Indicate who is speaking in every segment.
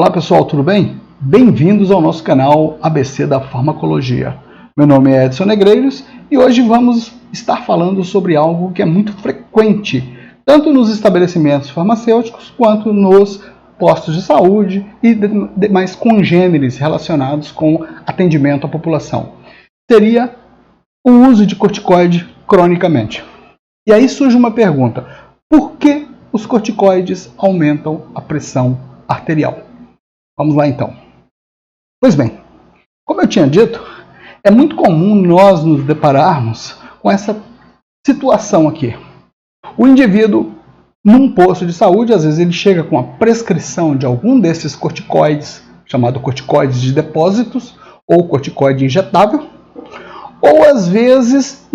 Speaker 1: Olá pessoal, tudo bem? Bem-vindos ao nosso canal ABC da Farmacologia. Meu nome é Edson Negreiros e hoje vamos estar falando sobre algo que é muito frequente, tanto nos estabelecimentos farmacêuticos quanto nos postos de saúde e demais congêneres relacionados com atendimento à população. Seria o uso de corticoide cronicamente. E aí surge uma pergunta: por que os corticoides aumentam a pressão arterial? Vamos lá então. Pois bem, como eu tinha dito, é muito comum nós nos depararmos com essa situação aqui. O indivíduo, num posto de saúde, às vezes ele chega com a prescrição de algum desses corticoides, chamado corticoides de depósitos, ou corticoide injetável, ou às vezes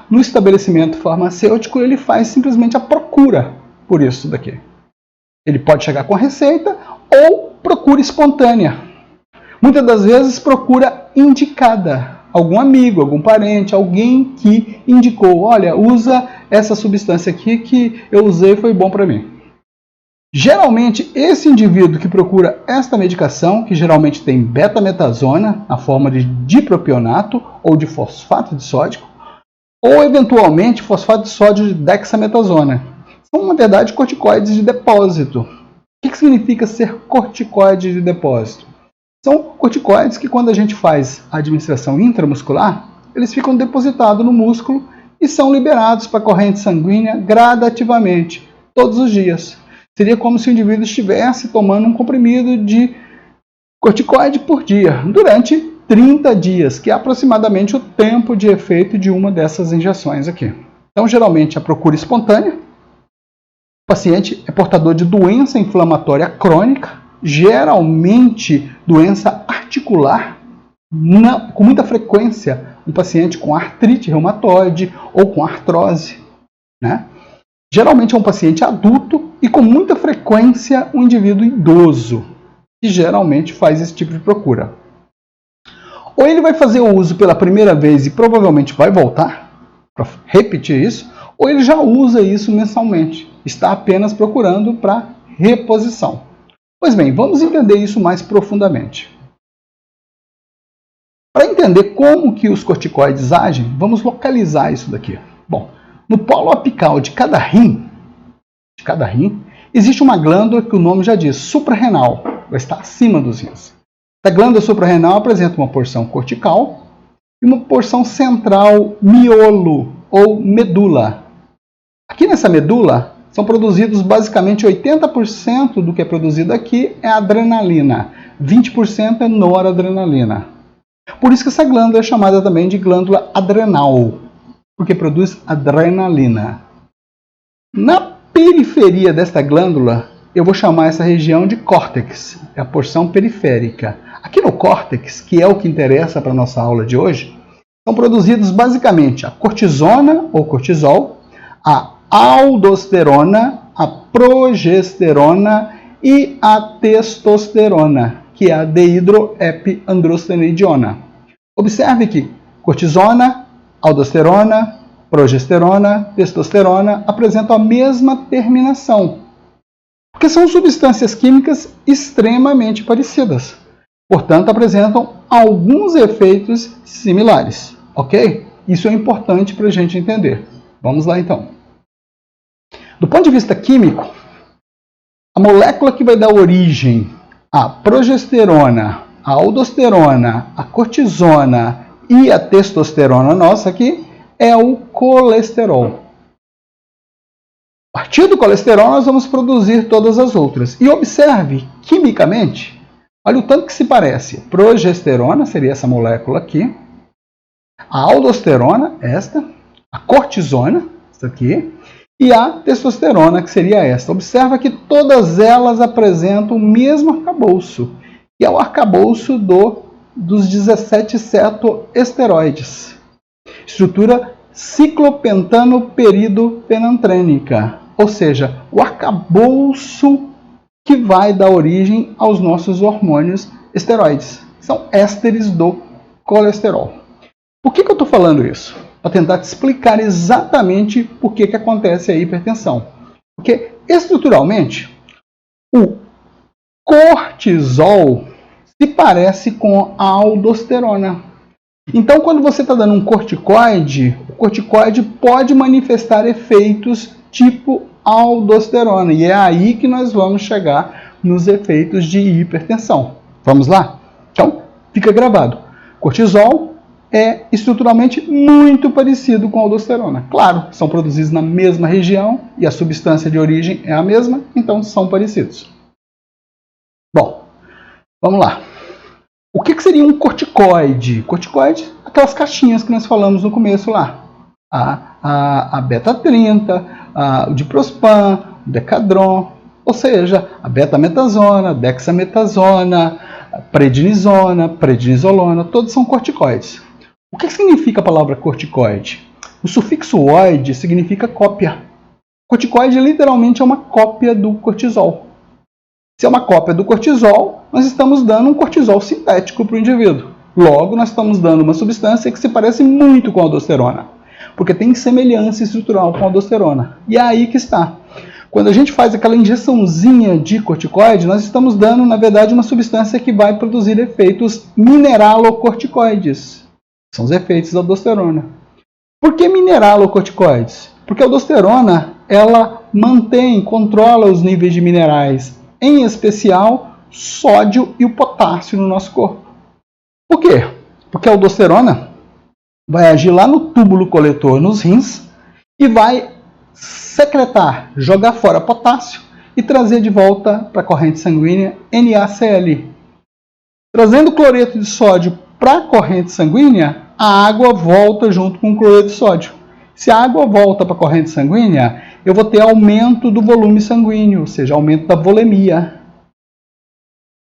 Speaker 1: no estabelecimento farmacêutico ele faz simplesmente a procura por isso daqui. Ele pode chegar com a receita ou procura espontânea. Muitas das vezes procura indicada. Algum amigo, algum parente, alguém que indicou: olha, usa essa substância aqui que eu usei e foi bom para mim. Geralmente, esse indivíduo que procura esta medicação, que geralmente tem betametasona, na forma de dipropionato ou de fosfato de sódio, ou eventualmente fosfato de sódio de dexametasona. São, na verdade, corticoides de depósito. O que significa ser corticoide de depósito? São corticoides que, quando a gente faz a administração intramuscular, eles ficam depositados no músculo e são liberados para a corrente sanguínea gradativamente, todos os dias. Seria como se o indivíduo estivesse tomando um comprimido de corticoide por dia, durante 30 dias, que é aproximadamente o tempo de efeito de uma dessas injeções aqui. Então, geralmente, a procura espontânea. O paciente é portador de doença inflamatória crônica, geralmente doença articular, com muita frequência um paciente com artrite reumatoide ou com artrose, né? Geralmente é um paciente adulto e com muita frequência um indivíduo idoso, que geralmente faz esse tipo de procura. Ou ele vai fazer o uso pela primeira vez e provavelmente vai voltar para repetir isso, ou ele já usa isso mensalmente, está apenas procurando para reposição. Pois bem, vamos entender isso mais profundamente. Para entender como que os corticoides agem, vamos localizar isso daqui. Bom, no polo apical de cada rim, existe uma glândula que o nome já diz, suprarrenal, vai estar acima dos rins. Essa glândula suprarrenal apresenta uma porção cortical e uma porção central miolo ou medula. Aqui nessa medula são produzidos basicamente 80% do que é produzido aqui é adrenalina, 20% é noradrenalina. Por isso que essa glândula é chamada também de glândula adrenal, porque produz adrenalina. Na periferia desta glândula, eu vou chamar essa região de córtex, é a porção periférica. Aqui no córtex, que é o que interessa para a nossa aula de hoje, são produzidos basicamente a cortisona ou cortisol, a aldosterona, a progesterona e a testosterona, que é a dehidroepiandrostenediona. Observe que cortisona, aldosterona, progesterona, testosterona apresentam a mesma terminação, porque são substâncias químicas extremamente parecidas. Portanto, apresentam alguns efeitos similares, ok? Isso é importante para a gente entender. Vamos lá então. Do ponto de vista químico, a molécula que vai dar origem à progesterona, à aldosterona, à cortisona e à testosterona nossa aqui é o colesterol. A partir do colesterol nós vamos produzir todas as outras. E observe, quimicamente, olha o tanto que se parece. Progesterona seria essa molécula aqui, a aldosterona, esta, a cortisona, essa aqui, e a testosterona, que seria esta. Observa que todas elas apresentam o mesmo arcabouço, que é o arcabouço dos 17 cetoesteroides. Estrutura ciclopentano-peridopenantrênica, ou seja, o arcabouço que vai dar origem aos nossos hormônios esteroides. São ésteres do colesterol. Por que eu estou falando isso? Para tentar te explicar exatamente por que acontece a hipertensão. Porque, estruturalmente, o Cortisol se parece com a aldosterona. Então, quando você está dando um corticoide, o corticoide pode manifestar efeitos tipo aldosterona. E é aí que nós vamos chegar nos efeitos de hipertensão. Vamos lá? Então, fica gravado. Cortisol é estruturalmente muito parecido com a aldosterona. Claro, são produzidos na mesma região e a substância de origem é a mesma, então são parecidos. Bom, vamos lá. O que seria um corticoide? Corticoide, aquelas caixinhas que nós falamos no começo lá. A beta-30, o diprospan, o decadron, ou seja, a betametasona, a dexametasona, a prednisona, prednisolona, todos são corticoides. O que significa a palavra corticoide? O sufixo oide significa cópia. Corticoide literalmente é uma cópia do cortisol. Se é uma cópia do cortisol, nós estamos dando um cortisol sintético para o indivíduo. Logo, nós estamos dando uma substância que se parece muito com a aldosterona, porque tem semelhança estrutural com a aldosterona. E é aí que está. Quando a gente faz aquela injeçãozinha de corticoide, nós estamos dando, na verdade, uma substância que vai produzir efeitos mineralocorticoides. São os efeitos da aldosterona. Por que mineralocorticoides? Porque a aldosterona, ela controla os níveis de minerais, em especial sódio e o potássio no nosso corpo. Por quê? Porque a aldosterona vai agir lá no túbulo coletor, nos rins, e vai secretar, jogar fora potássio e trazer de volta para a corrente sanguínea NaCl. Trazendo cloreto de sódio para a corrente sanguínea, a água volta junto com o cloreto de sódio. Se a água volta para a corrente sanguínea, eu vou ter aumento do volume sanguíneo, ou seja, aumento da volemia.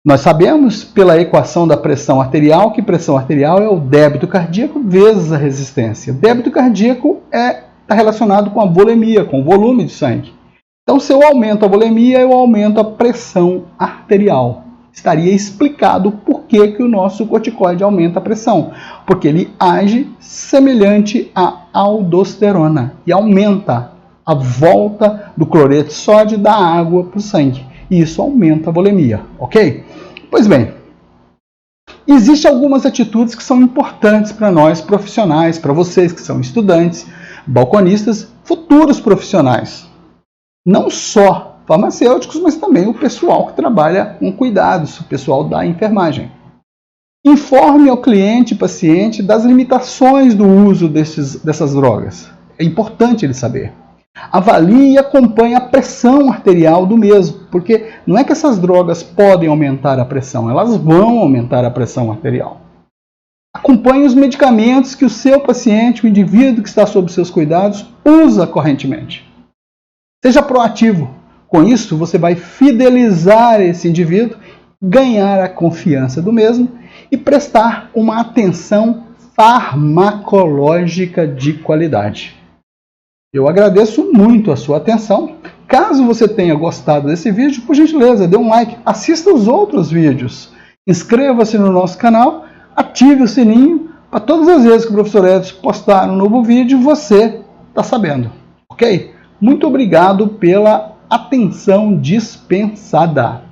Speaker 1: Nós sabemos pela equação da pressão arterial que pressão arterial é o débito cardíaco vezes a resistência. O débito cardíaco está relacionado com a volemia, com o volume de sangue. Então, se eu aumento a volemia, eu aumento a pressão arterial. Estaria explicado por que o nosso corticoide aumenta a pressão. Porque ele age semelhante à aldosterona e aumenta a volta do cloreto de sódio da água para o sangue. E isso aumenta a volemia, ok? Pois bem, existem algumas atitudes que são importantes para nós profissionais, para vocês que são estudantes, balconistas, futuros profissionais. Não só farmacêuticos, mas também o pessoal que trabalha com cuidados, o pessoal da enfermagem. Informe ao cliente e paciente das limitações do uso dessas drogas. É importante ele saber. Avalie e acompanhe a pressão arterial do mesmo, porque não é que essas drogas podem aumentar a pressão, elas vão aumentar a pressão arterial. Acompanhe os medicamentos que o seu paciente, o indivíduo que está sob seus cuidados, usa correntemente. Seja proativo. Com isso, você vai fidelizar esse indivíduo, ganhar a confiança do mesmo e prestar uma atenção farmacológica de qualidade. Eu agradeço muito a sua atenção. Caso você tenha gostado desse vídeo, por gentileza, dê um like, assista os outros vídeos, inscreva-se no nosso canal, ative o sininho, para todas as vezes que o professor Edson postar um novo vídeo, você está sabendo, ok? Muito obrigado pela atenção dispensada.